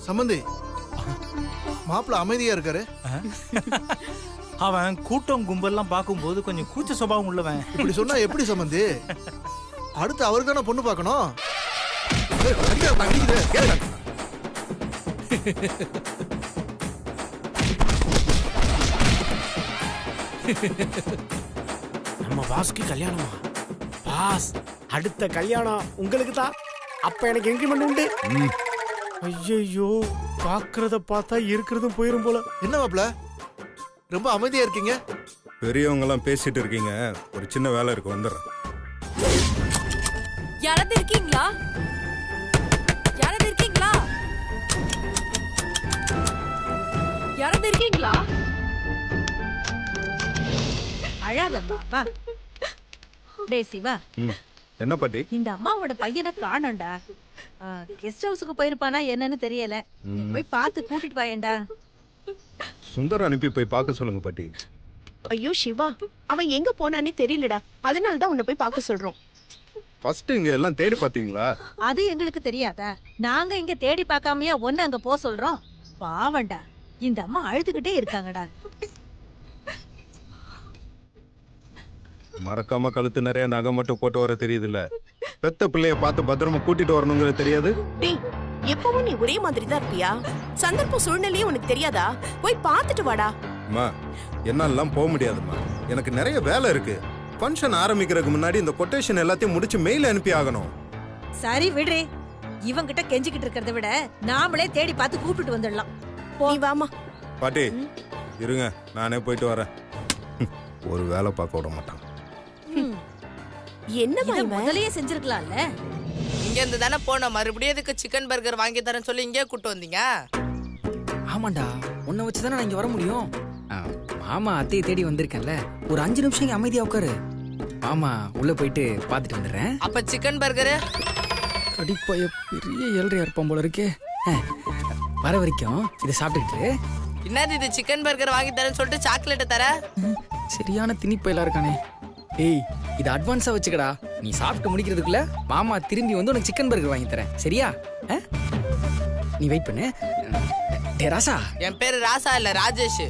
சம்பந்தி, மாப்பிள்ள அமைதியா இருக்காரு. அவன் கூட்டம் கும்பல்லாம் பார்க்கும்போது கொஞ்சம் கூச்ச சுபாவம் உள்ளவன். இப்படி சொன்னா எப்படி சம்பந்தி? அடுத்து அவருக்கு தானே பொண்ணு பார்க்கணும். நம்ம பாஸ்க்கு கல்யாணமா? பாஸ், அடுத்த கல்யாணம் உங்களுக்கு தான். அப்ப எனக்கு இன்கிரிமெண்ட் உண்டு. ஐயோ, பாக்குறத பார்த்தா இருக்கிறதும் போயிரும் போல. என்ன மாப்பிள்ள ரொம்ப அமைதியா இருக்கீங்க? பெரியவங்க எல்லாம் பேசிட்டு இருக்கீங்க, ஒரு சின்ன வேலை இருக்கு, வந்துடுறேன். யாராவது இருக்கீங்களா? யாராவது இருக்கீங்களா? யாராவது இருக்கீங்களா? அழாதம்மா, வா. டேய் சிவா, என்ன பாட்டி? இந்த அம்மாவோட பையனை காணோம்டா. கெஸ்ட் ஹவுஸுக்கு போயிருப்பானா என்னன்னு தெரியல. போய் பார்த்து கூட்டிட்டு வாயேண்டா. சுந்தர் அனுப்பி போய் பார்க்க சொல்லுங்க பாட்டி. ஐயோ சிவா, அவன் எங்க போனானே தெரியலடா. அதனாலதான் உன்னை போய் பார்க்க சொல்றோம். ஃபர்ஸ்ட் இங்க எல்லாம் தேடி பாத்தீங்களா? அது எங்களுக்கு தெரியாதா? நாங்க இங்க தேடி பார்க்காமயா ஒன்னு அங்க போக சொல்றோம்? பாவண்டா, இந்த அம்மா அழுதுகிட்டே இருக்காங்கடா. மறக்காம கழுத்து நிறைய நகை மட்டும் போட்டு வர தெரியுது இல்ல, பெத்த பிள்ளைய பார்த்து பத்திரமா கூட்டிட்டு வரணுங்கிறது தெரியாது. டேய், எப்பவும் நீ ஒரே மாதிரி தான் இருப்பியா? சந்தர்ப்ப சூழ்நிலையே உனக்கு தெரியாதா? போய் பார்த்துட்டு வாடா. அம்மா, என்னாலாம் போக முடியாதும்மா, எனக்கு நிறைய வேலை இருக்கு. ஃபங்க்ஷன் ஆரம்பிக்கிறதுக்கு முன்னாடி இந்த கொட்டேஷன் எல்லாத்தையும் முடிச்சு மெயில் அனுப்பி ஆகணும். சரி விடுறே, இவங்கிட்ட கெஞ்சிக்கிட்டு இருக்கிறத விட நாமளே தேடி பார்த்து கூப்பிட்டு வந்துடலாம். நீ வாமா. பாட்டி இருங்க, நானே போயிட்டு வரேன். ஒரு வேலை பார்க்க விட மாட்டான். என்ன முதலையே செஞ்சிருக்கலாம்ல. இங்க இருந்து தானே போனோம், மறுபடியும் எதுக்கு சிக்கன் பர்கர் வாங்கி தரேன்னு சொல்லி இங்கே கூட்டு வந்தீங்க? ஆமாண்டா, உன்னை வச்சுதானே நான் இங்க வர முடியும். மாமா அத்தையை தேடி வந்திருக்கேன்ல, ஒரு 5 நிமிஷம் இங்க அமைதியா உட்காரு. மாமா உள்ள போயிட்டு பாத்துட்டு வந்துடுறேன். அப்ப சிக்கன் பர்கரு கடிப்பைய பெரிய ஏழ்றையா இருப்பான் போல இருக்கே. வர வரைக்கும் இதை சாப்பிட்டுட்டு. என்னது இது, சிக்கன் பர்கர் வாங்கி தரேன்னு சொல்லிட்டு சாக்லேட்டை தர? சரியான திணிப்பையெல்லாம் இருக்கானே. ஏய், இது அட்வான்ஸா வச்சுக்கடா. நீ சாப்பிட்டு முடிக்கிறதுக்குள்ள மாமா திரும்பி வந்து உனக்கு சிக்கன் பர்கர் வாங்கி தரேன், சரியா? நீ வெயிட் பண்ணு. டேய் ராசா. என் பேரு ராசா இல்ல, ராஜேஷ்.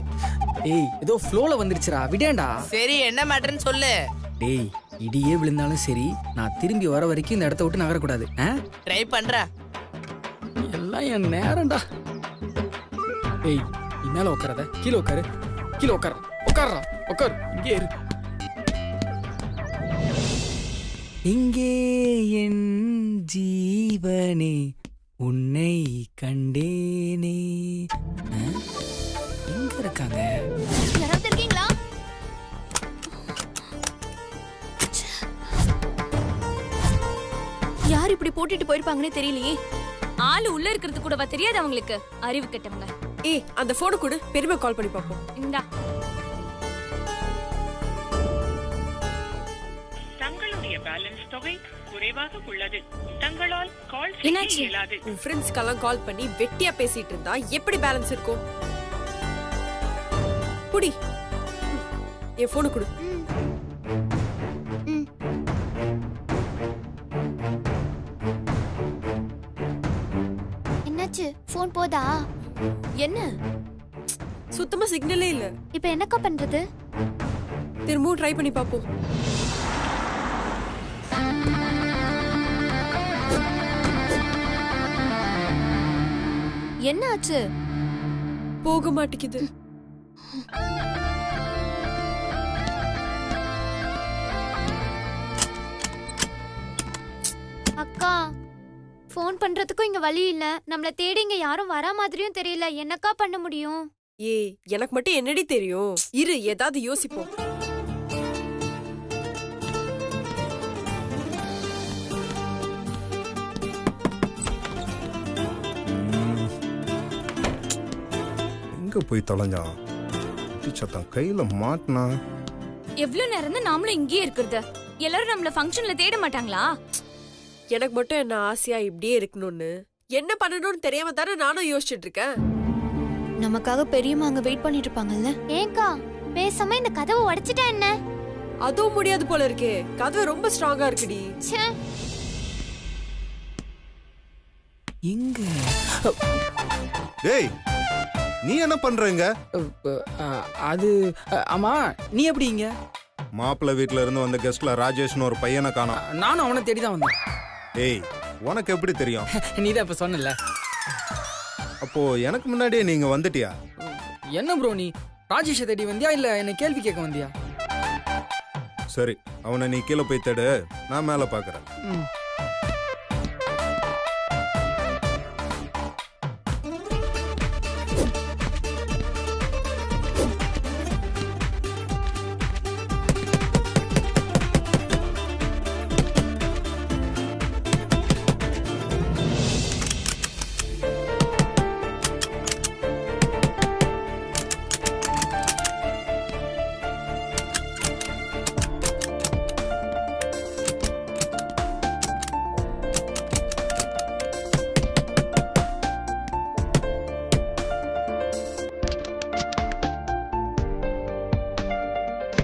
ஏய், ஏதோ ஃப்ளோல வந்துருச்சுடா, விடேண்டா. சரி, என்ன மேட்டர்னு சொல்லு. டேய், இடியே விழுந்தாலும் சரி, நான் திரும்பி வர வரைக்கும் இந்த இடத்த விட்டு நகரக்கூடாது. ட்ரை பண்றேன். எல்லாம் என் நேரம்டா. ஏய், நீ மேல உட்காராத, கீழே உட்காரு. கீழே உட்கார. உட்காரா, உட்காரு. இங்கே இரு. இங்கே என் ஜீவனே உன்னை கண்டேனே. எங்க இருக்காங்க? யாராவது இருக்கீங்களா? யார் இப்படி போட்டுட்டு போயிருப்பாங்கன்னே தெரியலையே. ஆளு உள்ள இருக்கிறது கூடவா தெரியாது அவங்களுக்கு? அறிவு கெட்டவங்க. ஏய், அந்த போனை கொடு, பெருமை கால் பண்ணி பாப்போம். இந்தா. தங்களுடைய பேலன்ஸ் தொகை குறைவாக உள்ளது. தங்களால் கால் செய்ய இயலாது. உன் ஃப்ரெண்ட்ஸ்க்கெல்லாம் கால் பண்ணி வெட்டியா பேசிட்டு இருந்தா எப்படி பேலன்ஸ் இருக்கும்? புடி, என் போனை கொடு. என்னாச்சு? போன் போதா? என்ன சுத்தமா சிக்னலே இல்ல. இப்ப என்னக்கா பண்றது? திரும்பவும் ட்ரை பண்ணி பாப்போம். என்ன ஆச்சு? போக மாட்டேங்குது. அக்கா ஃபோன் பண்றதுக்கும் இங்க வழி இல்ல. நம்மள தேடி இங்க யாரும் வரா மாதிரியும் தெரியல. என்னக்கா பண்ண முடியும்? ஏய், எனக்கு மட்டும் என்னடி தெரியும்? இரு, ஏதாவது யோசிப்போம். எங்க போய் தொலைஞ்சான்? சத்தம் கையில மாட்டினா. எவ்வளவு நேரம் தான் நாமளும் இங்கேயே இருக்கிறது? எல்லாரும் நம்மள ஃபங்க்ஷன்ல தேட மாட்டாங்களா? எனக்கு மட்டும் என்ன ஆசையா இப்படியே இருக்கணும்னு. என்ன பண்ணணும்னு தெரியாம தானே நானும் யோசிச்சுட்டு இருக்கேன். நமக்காக பெரியம்மா அங்க வெயிட் பண்ணிட்டு இருப்பாங்கல்ல. ஏங்கா பேசாம இந்த கதவை உடைச்சிட்டா என்ன? அதுவும் முடியாது போல இருக்கே. கதவு ரொம்ப ஸ்ட்ராங்கா இருக்குடி. எங்க டேய், நீ என்ன பண்றீங்க? அது ஆமா, நீ எப்படிங்க? மாப்பிள்ளை வீட்ல இருந்து வந்த கெஸ்ட்ல ராஜேஷ்னு ஒரு பையனை காணோம். நானும் அவனை தேடி தான் வந்தேன். ஏய், உனக்கு எப்படி தெரியும்? நீ தான் இப்ப சொன்னல. அப்போ எனக்கு முன்னாடியே நீங்க வந்துட்டியா? என்ன ப்ரோ, நீ ராஜேஷை தேடி வந்தியா இல்ல என்ன கேள்வி கேட்க வந்தியா? சரி, அவனை நீ கீழே போய் தேடு, நான் மேல பாக்குறேன்.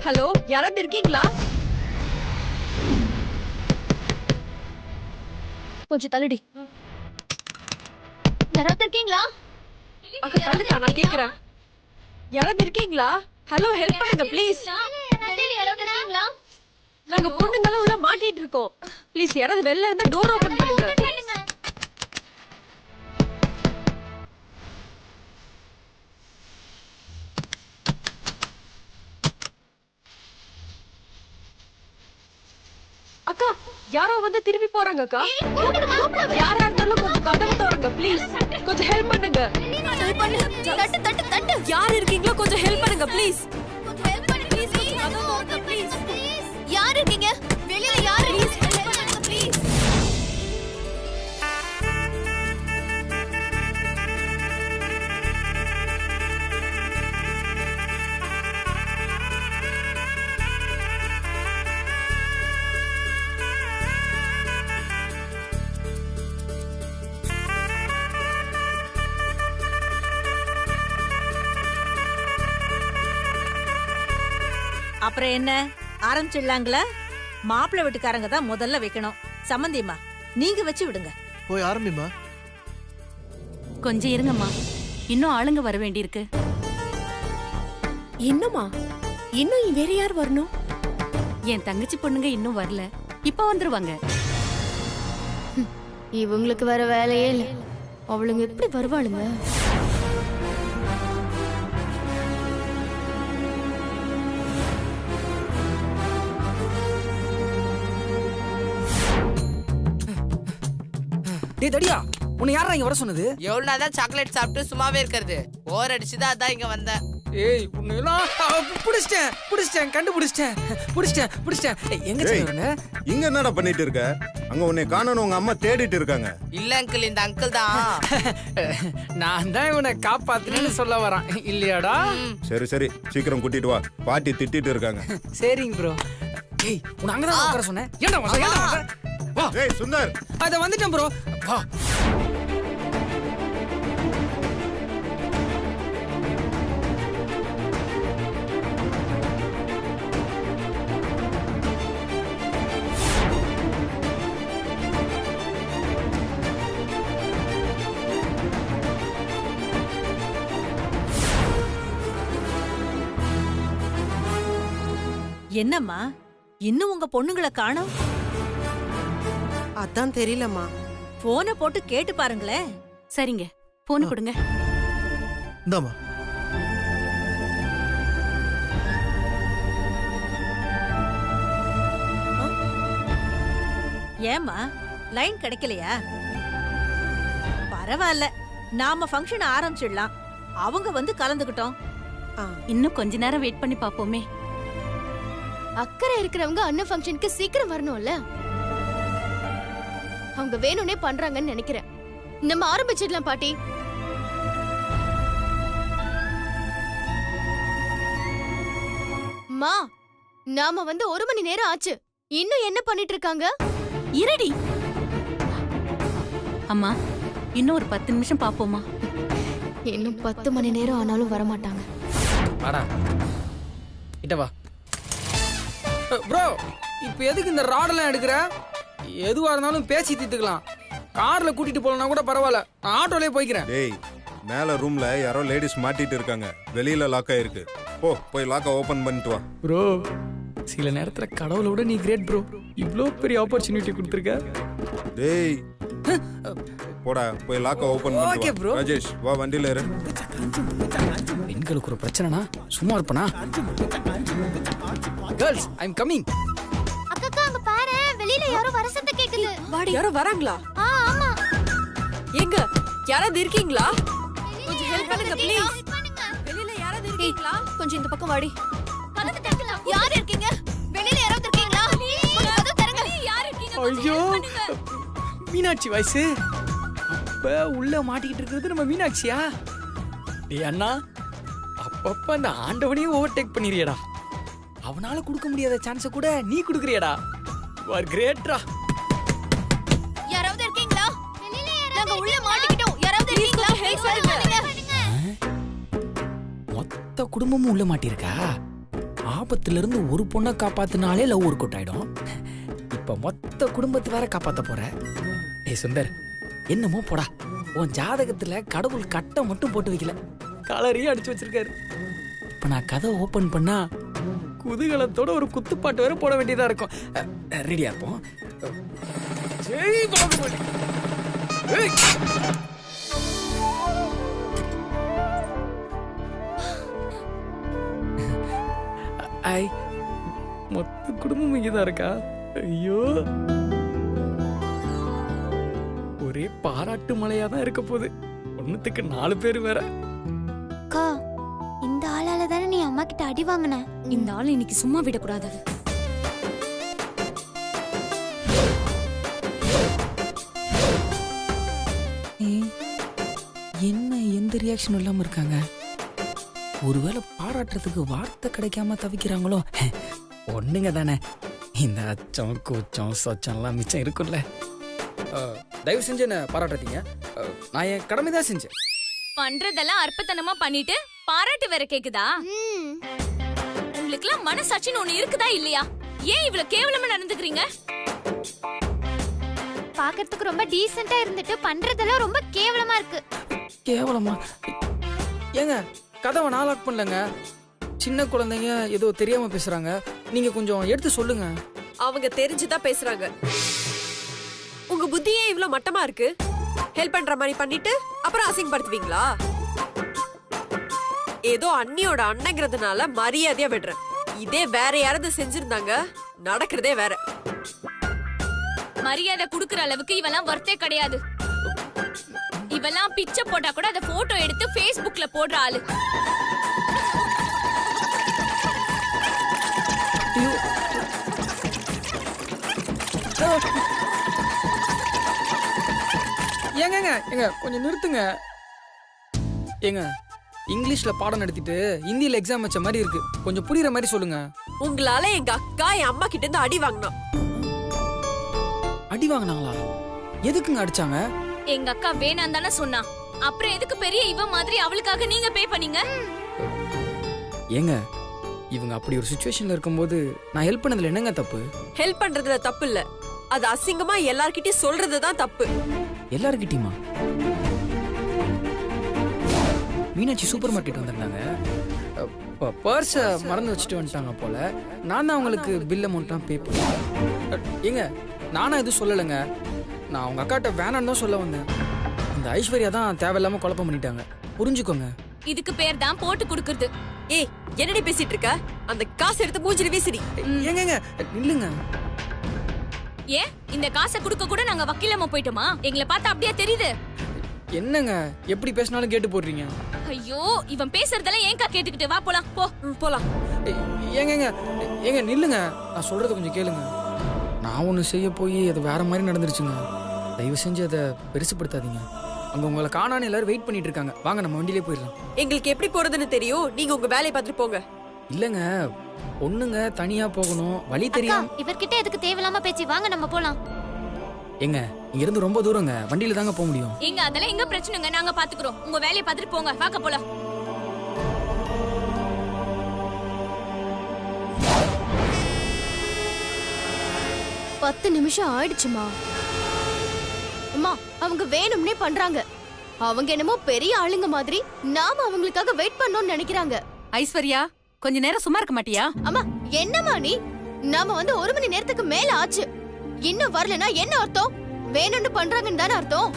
ஹலோ, யாராவது இருக்கீங்களா? கொஞ்சம் தள்ளுடி. யாராவது இருக்கீங்களா? அக்கா தள்ளுக்கா, நான் கேக்குறேன். யாராவது இருக்கீங்களா? ஹலோ, ஹெல்ப் பண்ணுங்க ப்ளீஸ். நாங்க பொண்ணுங்களும் உள்ள மாட்டிட்டு இருக்கோம். ப்ளீஸ் யாராவது வெளில இருந்தா டோர் ஓபன் பண்ணுங்க. அக்கா, யாரோ வந்து திரும்பி போறாங்க அக்கா. யாரா இருந்தாலும் கொஞ்சம் கதவு திறங்க ப்ளீஸ். கொஞ்சம் ஹெல்ப் பண்ணுங்க. தட்டு தட்டு தட்டு. யார் இருக்கீங்களோ கொஞ்சம் ஹெல்ப் பண்ணுங்க ப்ளீஸ். கொஞ்சம் ஹெல்ப் பண்ணு ப்ளீஸ். கொஞ்சம் கதவு திறங்க ப்ளீஸ். யார் இருக்கீங்க? வெளியில யார் இருக்கீங்க? ஹெல்ப் பண்ணுங்க ப்ளீஸ். அப்புறம் என்ன ஆரம்பிச்சிடலாங்களா? மாப்பிள்ளை வீட்டுக்காரங்க தான் முதல்ல வைக்கணும். சம்மந்தியம்மா, நீங்க வச்சு விடுங்க. போய் ஆரம்பிமா. கொஞ்சம் இருங்கம்மா, இன்னும் ஆளுங்க வர வேண்டியிருக்கு. என்னம்மா, இன்னும் வேற யார் வரணும்? என் தங்கச்சி பொண்ணுங்க இன்னும் வரல, இப்ப வந்துருவாங்க. இவங்களுக்கு வேற வேலையே இல்ல. அவளுங்க எப்படி வருவாளுங்க? டேய் தடியா, உன்னை யாரா இங்க வர சொன்னது? எவ்வளவு நாள் தான் சாக்லேட் சாப்பிட்டு சும்மாவே இருக்கிறது? போர் அடிச்சுதான் அதான் இங்க வந்தேன். ஏய், உன்னை எல்லாம் புடிச்சிட்டேன், கண்டுபிடிச்சிட்டேன். எங்க சொல்றீங்க? இங்க என்னடா பண்ணிட்டு இருக்க? அங்க உன்னை காணணும், உங்க அம்மா தேடிட்டு இருக்காங்க. இல்ல அங்கிள், இந்த அங்கிள் தான். நான் தான் இவனை காப்பாத்துறேன்னு சொல்ல வரான் இல்லையாடா? சரி சரி, சீக்கிரம் கூட்டிட்டு வா, பாட்டி திட்டிட்டு இருக்காங்க. சரிங்க ப்ரோ. ஏய், உன்னை அங்கதான் உட்கார சொன்னேன். ஏன்டா வா. ஏய் சுந்தர், அத வந்துட்டேன் ப்ரோ. வா. என்னம்மா இன்னும் உங்க பொண்ணுங்களை காணோம்? அதான் தெரியலம்மா. போனை போட்டு கேட்டு பாருங்களேன். சரிங்க, போன் கொடுங்க. இந்தாம்மா. ஏம்மா லைன் கிடைக்கலையா? பரவாயில்ல, நாம ஃபங்க்ஷன் ஆரம்பிச்சிடலாம். அவங்க வந்து கலந்துக்கிட்டோம். இன்னும் கொஞ்ச நேரம் வெயிட் பண்ணி பாப்போமே. அக்கறை இருக்கிறவங்க அண்ணன் ஃபங்க்ஷனுக்கு சீக்கிரம் வரணும்ல. அவங்க வேணும்னே பண்றாங்கன்னு நினைக்கிறேன். நம்ம ஆரம்பிச்சிடலாம் பாட்டி. மா, நாம வந்து 1 மணி நேரம் ஆச்சு. இன்னும் என்ன பண்ணிட்டு இருக்காங்க? இருடி அம்மா, இன்னும் ஒரு 10 நிமிஷம் பாப்போமா? இன்னும் 10 மணி நேரம் ஆனாலும் வர மாட்டாங்க. வாடா கிட்ட வா. ப்ரோ, இப்போ எதுக்கு இந்த ராடெல்லாம் எடுக்கிற? எதுவா இருந்தாலும் பேசி தீர்த்துக்கலாம். கார்ல கூட்டிட்டு போலனா கூட பரவாயில்ல, நான் ஆட்டோலயே போய்க்கிறேன். டேய், மேல ரூம்ல யாரோ லேடிஸ் மாட்டிட்டு இருக்காங்க. வெளியில லாக் ஆயிருக்கு. போய் லாக்க ஓபன் பண்ணிட்டு வா. ப்ரோ, சில நேரத்துல கடவுளை விட நீ கிரேட் ப்ரோ. இவ்ளோ பெரிய ஆப்பர்ச்சுனிட்டி கொடுத்துருக்க. டேய் போடா, போய் லாக்க ஓபன் பண்ணிட்டு ஓகே ப்ரோ. ராஜேஷ் வா, வண்டியில ஏறு. பெண்களுக்கு ஒரு பிரச்சனைனா சும்மா இருப்பனா? Girls, I am coming. அக்கா அங்க பாரு, வெளியில யாரோ வர சத்தம் கேக்குது. வாடி. யாரோ வராங்களா? ஆமா. எங்க யாராவது இருக்கீங்களா? கொஞ்சம் ஹெல்ப் பண்ணுங்க ப்ளீஸ். வெளியில யாராவது இருக்கீங்களா? கொஞ்சம் இந்த பக்கம் வாடி. கதவு தட்டலாம். யார் இருக்கீங்க? வெளியில யாராவது இருக்கீங்களா? கதவு தரங்க. யார் இருக்கீங்க? ஐயோ, மீனாட்சி வாய்ஸ். அப்ப உள்ள மாட்டிக்கிட்டு இருக்கிறது நம்ம மீனாட்சியா? டேய் அண்ணா, அப்பப்ப அந்த ஆண்டவனையும் ஓவர்டேக் பண்ணிறியடா. அவனால கொடுக்க முடியாத சான்ஸ கூட நீ கொடுக்கறியடா. You are கிரேட்ரா. யாராவது இருக்கீங்களா? நாங்க உள்ள மாட்டிக்கிட்டோம். யாராவது இருக்கீங்களா? ஹெல்ப் பண்ணுங்க. மொத்த குடும்பமும் உள்ள மாட்டிருக்கா. ஆபத்துல இருந்து ஒரு பொண்ணை காப்பாத்தினாலே லவ் ஒர்க் அவுட் ஆயிடும். இப்ப மொத்த குடும்பத்தை வேற காப்பாத்த போற. ஏய் சுந்தர், என்னமோ போடா. உன் ஜாதகத்துல கடவுள் கட்டை மட்டும் போட்டு வைக்கல, கலரையும் அடிச்சு வச்சிருக்காரு. இப்ப நான் கதை ஓபன் பண்ணா குதூகலத்தோட ஒரு குத்துப்பாட்டு வேற போட வேண்டியதா இருக்கும். ரெடியா இருப்போம். ஜெய் பாகுபலி. ஐ, மொத்த குடும்பம் இங்கதான் இருக்கா? ஐயோ, ஒரே பாராட்டு மழையா தான் இருக்க போகுது. ஒண்ணுத்துக்கு 4 பேர் வேற. அக்கா, இந்த ஆளால தானே நீ அம்மா கிட்ட அடி வாங்குன. இந்த ஆள் இன்னைக்கு சும்மா விடக்கூடாது. என்ன எந்த ரியாக்ஷனும் இல்லாம இருக்காங்க? ஒருவேளை பாராட்டுறதுக்கு வார்த்தை கிடைக்காம தவிக்கிறாங்களோ? ஒண்ணுங்க தானே, இந்த அச்சம் கூச்சம் சொச்சம் எல்லாம் மிச்சம் இருக்குல்ல. தயவு செஞ்சு என்ன பாராட்டுறீங்க. நான் என் கடமை தான் செஞ்சேன். பண்றதெல்லாம் அற்பத்தனமா பண்ணிட்டு பாராட்டு வேற கேக்குதா? உங்களுக்குலாம் மனசாட்சின்னு ஒண்ணு இருக்குதா இல்லையா? ஏன் இவ்வளவு கேவலமா நடந்துக்கிறீங்க? பாக்கிறதுக்கு ரொம்ப டீசென்ட்டா இருந்துட்டு பண்றதெல்லாம் ரொம்ப கேவலமா இருக்கு. கேவலமா? ஏங்க, கதவை நான் லாக் பண்ணலங்க. சின்ன குழந்தைங்க ஏதோ தெரியாம பேசுறாங்க. நீங்க கொஞ்சம் எடுத்து சொல்லுங்க. அவங்க தெரிஞ்சுதான் பேசுறாங்க. உங்க புத்தியே இவ்ளோ மட்டமா இருக்கு. ஹெல்ப் பண்ற மாதிரி பண்ணிட்டு அப்புறம் அசிங்கப்படுத்துவீங்களா? ஏதோ அண்ணியோட அண்ணங்கிறதுனால மரியாதையா விடுறேன். இதே வேற யாராவது செஞ்சிருந்தாங்க நடக்கிறதே வேற. மரியாதை குடுக்கற அளவுக்கு இவெல்லாம் வர்த்தே கிடையாது. இவெல்லாம் பிச்சை போட்டா கூட அதை போட்டோ எடுத்து Facebookல போடுற ஆளு. ஏங்க ஏங்க கொஞ்சம் நிறுத்துங்க. ஏங்க, இங்கிலீஷ்ல பாடம் நடத்திட்டு ஹிந்தியில எக்ஸாம் வச்ச மாதிரி இருக்கு. கொஞ்சம் புரியுற மாதிரி சொல்லுங்க. உங்களால எங்க அக்கா என் அம்மா கிட்ட இருந்து அடி வாங்கினா. அடி வாங்கினாங்களா? எதுக்குங்க அடிச்சாங்க? எங்க அக்கா வேணாம் தானே சொன்னா. அப்புறம் எதுக்கு பெரிய இவ மாதிரி அவளுக்காக நீங்க பே பண்ணீங்க? ஏங்க, இவங்க அப்படி ஒரு சிச்சுவேஷன்ல இருக்கும்போது நான் ஹெல்ப் பண்ணதுல என்னங்க தப்பு? ஹெல்ப் பண்றதுல தப்பு இல்ல, அது அசிங்கமா எல்லார்கிட்டயும் சொல்றதுதான் தப்பு. எல்லார்கிட்டயுமா? மீனாட்சி சூப்பர் மார்க்கெட் வந்திருந்தாங்க. பர்ஸை மறந்து வச்சுட்டு வந்துட்டாங்க போல. நான் தான் அவங்களுக்கு பில் அமௌண்ட்லாம் பே பண்ணேன். ஏங்க நானா எதுவும் சொல்லலைங்க. நான் அவங்க அக்காட்ட வேணான்னு தான் சொல்ல வந்தேன். இந்த ஐஸ்வர்யா தான் தேவையில்லாம குழப்பம் பண்ணிட்டாங்க. புரிஞ்சுக்கோங்க. இதுக்கு பேர் தான் போட்டு கொடுக்கறது. ஏய் என்னடி பேசிட்டு இருக்க? அந்த காசு எடுத்து மூஞ்சில வீசிடி. ஏங்க இல்லைங்க. ஏன் இந்த காசை கொடுக்க கூட நாங்க வக்கீலமா போயிட்டோமா? எங்களை பார்த்தா அப்படியே தெரியுது. என்னங்க எப்படி பேசினாலும் கேட்டு போடுறீங்க. ஐயோ இவன் பேசுறதெல்லாம் ஏன்கா கேட்டுக்கிட்டு? வா போலாம் போ. போலாம். ஏங்க நில்லுங்க. நான் சொல்றத கொஞ்சம் கேளுங்க. நான் ஒன்று செய்ய போய் அது வேற மாதிரி நடந்துருச்சுங்க. தயவு செஞ்சு அதை பெருசுப்படுத்தாதீங்க. அங்க உங்களை காணான்னு எல்லாரும் வெயிட் பண்ணிட்டு இருக்காங்க. வாங்க நம்ம வண்டியிலே போயிடலாம். எங்களுக்கு எப்படி போறதுன்னு தெரியும். நீங்க உங்க வேலையை பார்த்துட்டு போங்க. இல்லங்க பொண்ணுங்க தனியா போகணும், வழி தெரியும். இவர்கிட்ட எதுக்கு தேவையில்லாம பேச்சு? வாங்க நம்ம போலாம். எங்க இங்க இருந்து ரொம்ப தூரங்க, வண்டியில தாங்க போக முடியும். எங்க அதெல்லாம் எங்க பிரச்சனைங்க, நாங்க பாத்துக்கிறோம். உங்க வேலையை பார்த்துட்டு போங்க. வாக்க போலாம். பத்து நிமிஷம் ஆயிடுச்சுமா. அம்மா அவங்க வேணும்னே பண்றாங்க. அவங்க என்னமோ பெரிய ஆளுங்க மாதிரி நாம அவங்களுக்காக வெயிட் பண்ணணும்னு நினைக்கிறாங்க. ஐஸ்வர்யா கொஞ்ச நேரம் சும்மா இருக்க மாட்டியா? அம்மா என்னம்மா நீ? நாம வந்து 1 மணி நேரத்துக்கு மேல ஆச்சு. இன்னும் வரலனா என்ன அர்த்தம்? வேணும்னு பண்றாங்கன்னு தானே அர்த்தம்.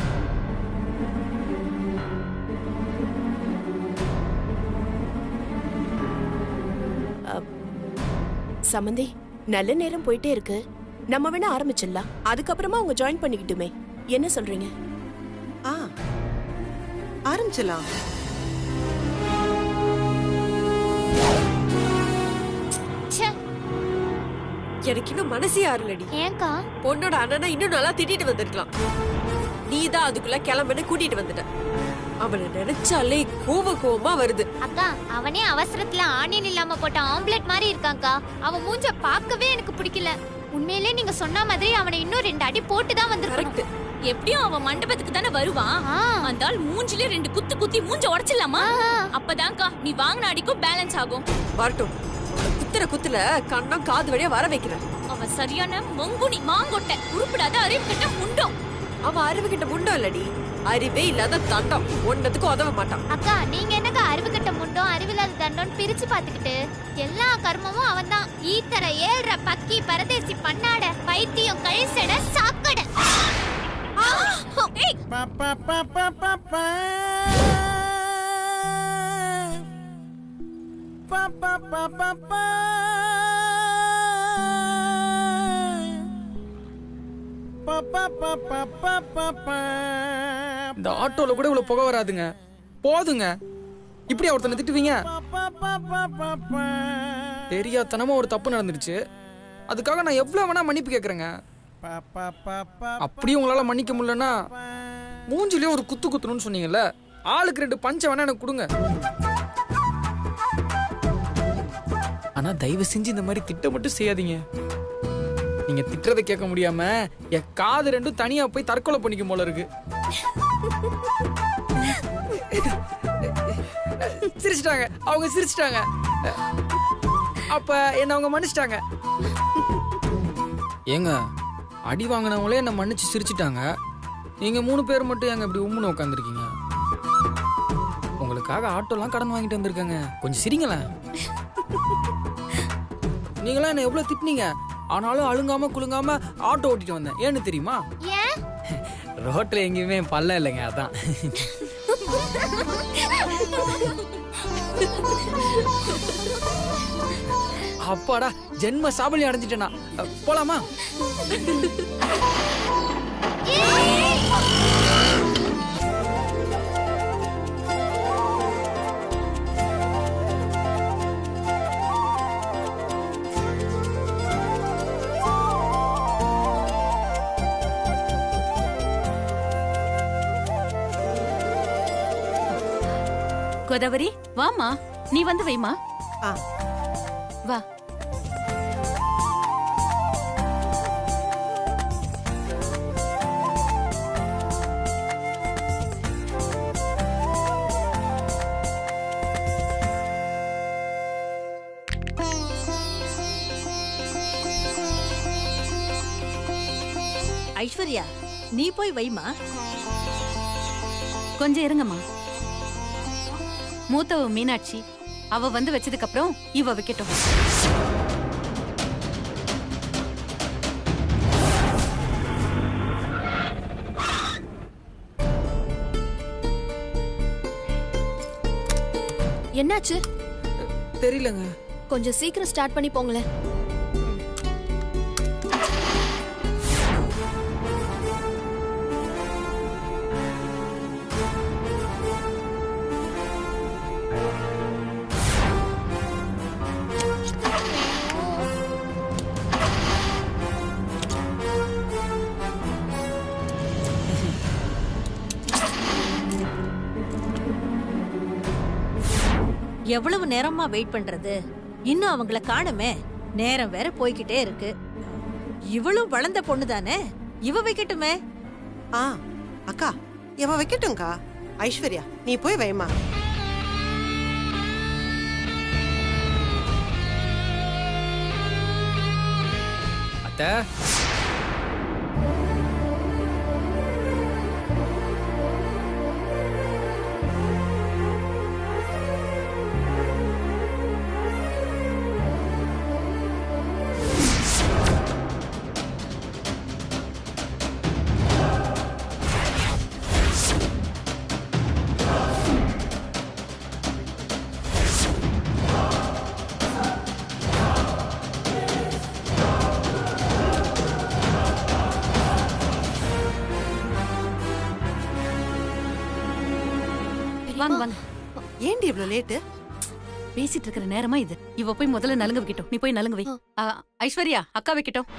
சமந்தி நல்ல நேரம் போயிட்டே இருக்கு. நம்ம வேணா ஆரம்பிச்சிடலாம். அதுக்கப்புறமா அவங்க ஜாயின் பண்ணிக்கிட்டுமே. என்ன சொல்றீங்க? ஆரம்பிச்சலாம். எனக்கு இன்னும் மனசே ஆறலடி. ஏன்கா? பொண்ணோட அண்ணனை இன்னும் நல்லா திட்டிட்டு வந்திருக்கலாம். நீதான் அதுக்குள்ள கிளம்புன்னு கூட்டிட்டு வந்துட்ட. அவனை நினைச்சாலே கோவமா வருது. அக்கா அவனே அவசரத்துல ஆனியன் இல்லாம போட்ட ஆம்லெட் மாதிரி இருக்காங்கா. அவன் மூஞ்ச பார்க்கவே எனக்கு பிடிக்கல. உண்மையிலே நீங்க சொன்ன மாதிரி அவனை இன்னும் 2 அடி போட்டு தான் வந்திருக்கணும். எப்படியும் அவன் மண்டபத்துக்கு தானே வருவான். அந்த ஆள் மூஞ்சில 2 குத்து குத்தி மூஞ்ச உடைச்சிடலாமா? அப்பதான்க்கா நீ வாங்கின அடிக்கும் பேலன்ஸ் ஆகும். வரட்டும். குத்துல கண்ணம் காது வழியா வர வைக்கிறேன். அவன் சரியான மங்குனி மாங்கொட்டை, உருப்படாத அறிவு கிட்ட முண்டம். அவன் அறிவு கிட்ட முண்டம் இல்லடி, அறிவே இல்லாத தண்டம். ஒன்னதுக்கு உதவ மாட்டான். அக்கா நீங்க என்னக்கா அறிவு கிட்ட முண்டம் அறிவில்லாத தண்டம் பிரிச்சு பாத்துக்கிட்டு? எல்லா கர்மமும் அவன் தான். ஈத்தர ஏழ்ற பக்கி பரதேசி பண்ணாட பைத்தியம் கழிசட சாக்கட. இந்த ஆட்டோல கூட இவ்வளவு புகை வராதுங்க. போதுங்க. இப்படி ஒருத்தனை திட்டுவீங்க? தெரியாதனமா ஒரு தப்பு நடந்துருச்சு. அதுக்காக நான் எவ்வளவு வேணா மன்னிப்பு கேக்குறேங்க. அப்படியே உங்களால மன்னிக்க முடியலன்னா மூஞ்சிலே ஒரு குத்து குத்துணும்னு சொன்னீங்கல்ல, ஆளுக்கு 2 பஞ்ச வேணா எனக்கு கொடுங்க. ஆனா தயவு செஞ்சு இந்த மாதிரி திட்ட மட்டும் செய்யாதீங்க. நீங்க திட்டுறதை கேட்க முடியாம என் காது 2 தனியா போய் தற்கொலை பண்ணிக்கும் போல இருக்கு. சிரிச்சிட்டாங்க, அவங்க சிரிச்சிட்டாங்க. அப்ப என்ன அவங்க மன்னிச்சிட்டாங்க. ஏங்க அடி வாங்கினவங்களே என்ன மன்னிச்சு சிரிச்சிட்டாங்க. நீங்க 3 பேர் மட்டும் ஏங்க இப்படி உம்முன்னு உட்காந்துருக்கீங்க? உங்களுக்காக ஆட்டோலாம் கடன் வாங்கிட்டு வந்திருக்காங்க. கொஞ்சம் சிரிங்களேன். நீங்களாம் என்ன எவ்வளவு திட்டினீங்க, ஆனாலும் அழுங்காம குலுங்காம ஆட்டோ ஓட்டிட்டு வந்தேன். ஏன்னு தெரியுமா? ரோட்ல எங்கேயுமே பல்ல இல்லைங்க, அதான். அப்பாடா ஜென்ம சாபல்யம் அடைஞ்சிட்டேனா. போலாமா? கோதாவரி வாமா, நீ வந்து வைமா. வா. ஐஸ்வர்யா நீ போய் வைமா. கொஞ்சம் இருங்கம்மா. மூத்தவ மீனாட்சி, அவ வந்து வச்சதுக்கு அப்புறம் இவ வைக்கட்டும். என்னாச்சு? தெரியலங்க. கொஞ்சம் சீக்கிரம் ஸ்டார்ட் பண்ணி போங்களேன். எவ்வளவு நேரமா வெயிட் பண்றது? இன்னும் அவங்கள காணுமே. நேரம் வேற போய்கிட்டே இருக்கு. இவளும் வளர்ந்த பொண்ணு தானே, இவ வைக்கட்டுமே. அக்கா இவ வைக்கட்டும்க்கா. ஐஸ்வர்யா நீ போய் வைமா. அத்தை, வாங்க வாங்க. ஏண்டி இவ்வளவு லேட்டு? பேசிட்டு இருக்கிற நேரமா இது. இவ போய் முதல்ல நலுங்க வைக்கட்டும். நீ போய் நலுங்க வை. ஐஸ்வர்யா அக்கா வைக்கட்டும்.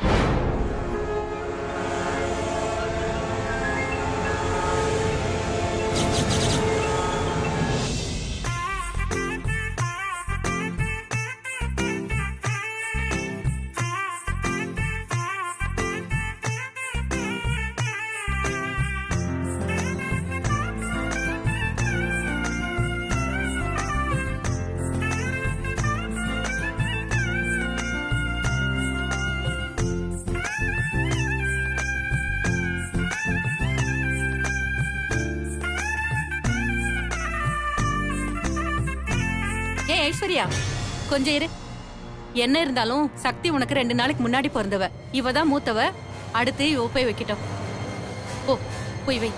ஐஸ்வர்யா கொஞ்சம் இரு. என்ன இருந்தாலும் சக்தி உனக்கு 2 நாளைக்கு முன்னாடி பிறந்தவ. இவ தான் மூத்தவ. அடுத்து இவ போய் வைக்கட்டும். போய் வை.